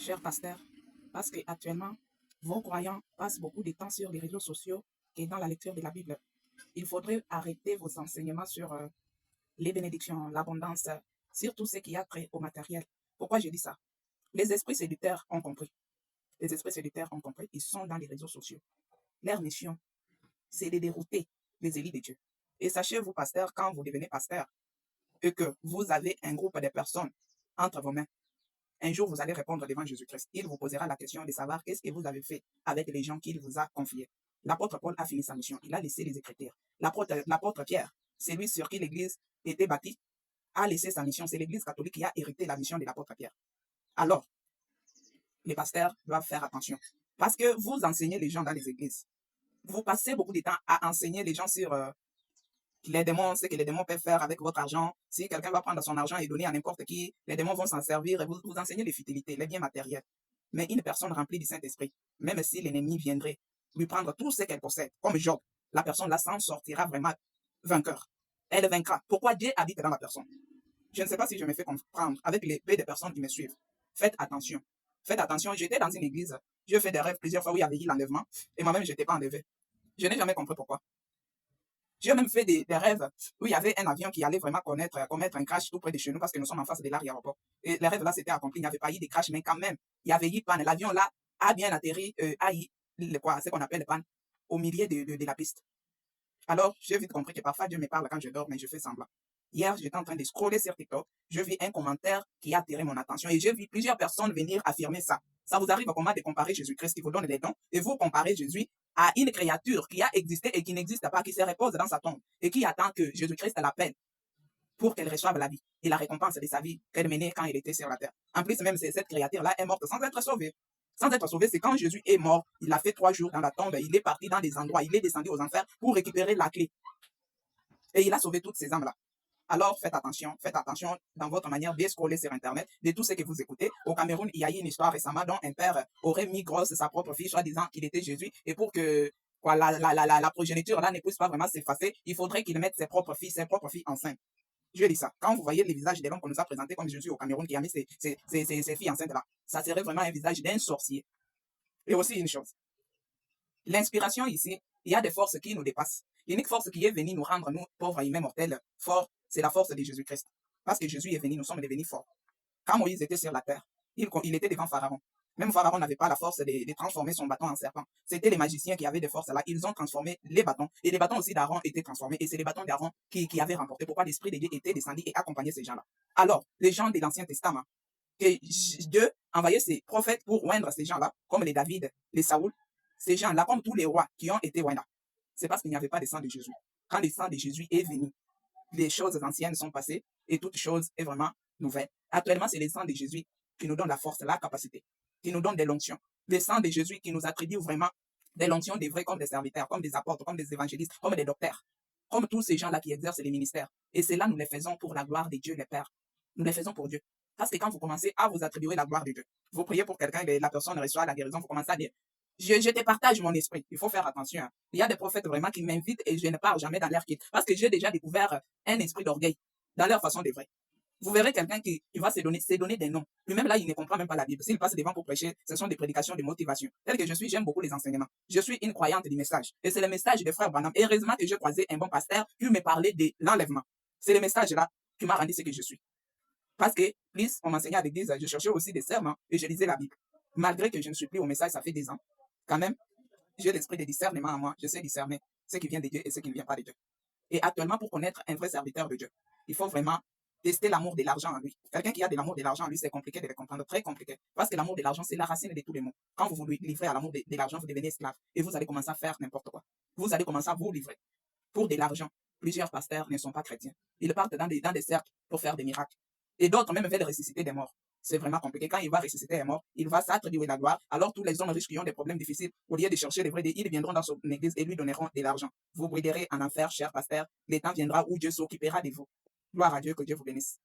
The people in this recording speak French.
cher pasteur, parce qu'actuellement, vos croyants passent beaucoup de temps sur les réseaux sociaux et dans la lecture de la Bible. Il faudrait arrêter vos enseignements sur les bénédictions, l'abondance, sur tout ce qui a trait au matériel. Pourquoi je dis ça? Les esprits séducteurs ont compris. Les esprits séducteurs ont compris. Ils sont dans les réseaux sociaux. Leur mission, c'est de dérouter les élus de Dieu. Et sachez, vous, pasteur, quand vous devenez pasteur, et que vous avez un groupe de personnes entre vos mains, un jour, vous allez répondre devant Jésus-Christ. Il vous posera la question de savoir qu'est-ce que vous avez fait avec les gens qu'il vous a confiés. L'apôtre Paul a fini sa mission. Il a laissé les Écritures. L'apôtre Pierre, celui sur qui l'Église était bâtie, a laissé sa mission. C'est l'Église catholique qui a hérité la mission de l'apôtre Pierre. Alors, les pasteurs doivent faire attention. Parce que vous enseignez les gens dans les églises. Vous passez beaucoup de temps à enseigner les gens sur les démons, ce que les démons peuvent faire avec votre argent. Si quelqu'un va prendre son argent et donner à n'importe qui, les démons vont s'en servir et vous enseignez les futilités, les biens matériels. Mais une personne remplie du Saint-Esprit, même si l'ennemi viendrait lui prendre tout ce qu'elle possède, comme Job, la personne là s'en sortira vraiment vainqueur. Elle vaincra. Pourquoi Dieu habite dans la personne? Je ne sais pas si je me fais comprendre avec les peu de personnes qui me suivent. Faites attention. Faites attention. J'étais dans une église. J'ai fait des rêves plusieurs fois où il y avait eu l'enlèvement. Et moi-même, je n'étais pas enlevé. Je n'ai jamais compris pourquoi. J'ai même fait des rêves où il y avait un avion qui allait vraiment commettre un crash tout près de chez nous parce que nous sommes en face de l'aéroport. Et les rêves là, c'était accompli. Il n'y avait pas eu de crash, mais quand même, il y avait eu panne. L'avion là a bien atterri, a eu ce qu'on appelle le panne au milieu de la piste. Alors, j'ai vite compris que parfois Dieu me parle quand je dors, mais je fais semblant. Hier, j'étais en train de scroller sur TikTok. Je vis un commentaire qui a attiré mon attention et j'ai vu plusieurs personnes venir affirmer ça. Ça vous arrive comment de comparer Jésus-Christ qui vous donne les dons et vous comparez Jésus à une créature qui a existé et qui n'existe pas, qui se repose dans sa tombe et qui attend que Jésus-Christ l'appelle pour qu'elle reçoive la vie et la récompense de sa vie qu'elle menait quand elle était sur la terre. En plus, même cette créature-là est morte sans être sauvée. Sans être sauvé, c'est quand Jésus est mort, il a fait 3 jours dans la tombe, il est parti dans des endroits, il est descendu aux enfers pour récupérer la clé. Et il a sauvé toutes ces âmes-là. Alors, faites attention dans votre manière de scroller sur Internet, de tout ce que vous écoutez. Au Cameroun, il y a eu une histoire récemment dont un père aurait mis grosse sa propre fille, soit disant qu'il était Jésus, et pour que la progéniture là ne puisse pas vraiment s'effacer, il faudrait qu'il mette ses propres filles enceintes. Je dis ça. Quand vous voyez les visages des gens qu'on nous a présentés comme Jésus au Cameroun qui a mis ses filles enceintes là, ça serait vraiment un visage d'un sorcier. Et aussi une chose, l'inspiration ici, il y a des forces qui nous dépassent. L'unique force qui est venue nous rendre, nous, pauvres humains mortels, forts, c'est la force de Jésus-Christ. Parce que Jésus est venu, nous sommes devenus forts. Quand Moïse était sur la terre, il était devant Pharaon. Même Pharaon n'avait pas la force de transformer son bâton en serpent. C'était les magiciens qui avaient des forces là. Ils ont transformé les bâtons. Et les bâtons aussi d'Aaron étaient transformés. Et c'est les bâtons d'Aaron qui avaient remporté. Pourquoi l'Esprit de Dieu était descendu et accompagnait ces gens-là. Alors, les gens de l'Ancien Testament, que Dieu envoyait ses prophètes pour oindre ces gens-là, comme les David, les Saoul, ces gens-là, comme tous les rois qui ont été oints là. C'est parce qu'il n'y avait pas de sang de Jésus. Quand le sang de Jésus est venu, les choses anciennes sont passées et toute chose est vraiment nouvelle. Actuellement, c'est le sang de Jésus qui nous donne la force, la capacité, qui nous donne des lonctions. Le sang de Jésus qui nous attribue vraiment des lonctions des vrais comme des serviteurs, comme des apôtres, comme des évangélistes, comme des docteurs, comme tous ces gens-là qui exercent les ministères. Et cela, nous les faisons pour la gloire de Dieu le Père. Nous les faisons pour Dieu. Parce que quand vous commencez à vous attribuer la gloire de Dieu, vous priez pour quelqu'un et la personne reçoit la guérison, vous commencez à dire, je te partage mon esprit. Il faut faire attention. Hein. Il y a des prophètes vraiment qui m'invitent et je ne pars jamais dans leur kit. Parce que j'ai déjà découvert un esprit d'orgueil dans leur façon de vrai. Vous verrez quelqu'un qui va se donner des noms. Lui-même là, il ne comprend même pas la Bible. S'il passe devant pour prêcher, ce sont des prédications de motivation. Tel que je suis, j'aime beaucoup les enseignements. Je suis une croyante du message. Et c'est le message de frère Branham. Et heureusement que j'ai croisé un bon pasteur qui me parlait de l'enlèvement. C'est le message là qui m'a rendu ce que je suis. Parce que, plus on m'enseignait à l'église, je cherchais aussi des serments et je lisais la Bible. Malgré que je ne suis plus au message, ça fait 10 ans. Quand même, j'ai l'esprit de discernement en moi. Je sais discerner ce qui vient de Dieu et ce qui ne vient pas de Dieu. Et actuellement, pour connaître un vrai serviteur de Dieu, il faut vraiment tester l'amour de l'argent en lui. Quelqu'un qui a de l'amour de l'argent en lui, c'est compliqué de le comprendre, très compliqué. Parce que l'amour de l'argent, c'est la racine de tous les maux. Quand vous vous livrez à l'amour de l'argent, vous devenez esclave. Et vous allez commencer à faire n'importe quoi. Vous allez commencer à vous livrer pour de l'argent. Plusieurs pasteurs ne sont pas chrétiens. Ils partent dans des cercles pour faire des miracles. Et d'autres même veulent ressusciter des morts. C'est vraiment compliqué. Quand il va ressusciter les morts, il va s'attribuer la gloire. Alors tous les hommes riches qui ont des problèmes difficiles, au lieu de chercher les vrais, ils viendront dans son église et lui donneront de l'argent. Vous briderez en enfer, cher pasteur. Le temps viendra où Dieu s'occupera de vous. Gloire à Dieu, que Dieu vous bénisse.